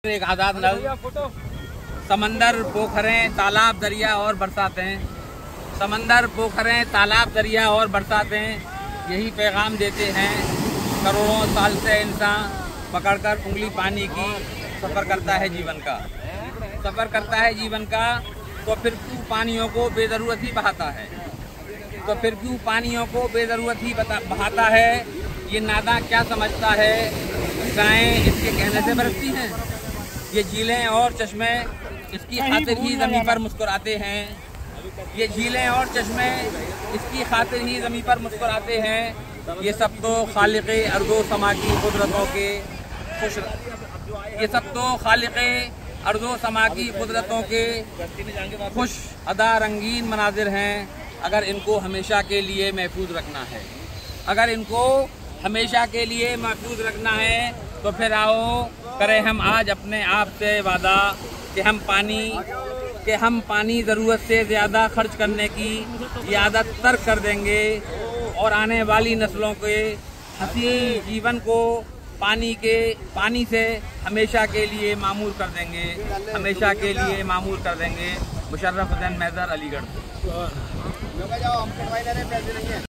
एक आज़ाद नल, समंदर, पोखरें, तालाब, दरिया और बरसातें। समंदर, पोखरें, तालाब, दरिया और बरसातें यही पैगाम देते हैं। करोड़ों साल से इंसान पकड़कर उंगली पानी की सफ़र करता है जीवन का, तो फिर क्यों पानियों को बेज़रूरत ही बहाता है, बहाता है। ये नादां क्या समझता है, गायें इसके कहने से बरसती हैं। ये झीलें और चश्मे इसकी खातिर ही ज़मीं पर मुस्कुराते हैं। ये झीलें और चश्मे इसकी खातिर ही ज़मीं पर मुस्कुराते हैं। ये सब तो खालिक़े अर्ज़ो समा की कुदरतों के खुश अदा रंगीन मनाजिर हैं। अगर इनको हमेशा के लिए महफूज रखना है, तो फिर आओ करें हम आज अपने आप से वादा कि हम पानी ज़रूरत से ज़्यादा खर्च करने की ये आदत तर्क कर देंगे और आने वाली नस्लों के हसीन जीवन को पानी से हमेशा के लिए मामूर कर देंगे। मुशर्रफ हुसैन मैदर, अलीगढ़।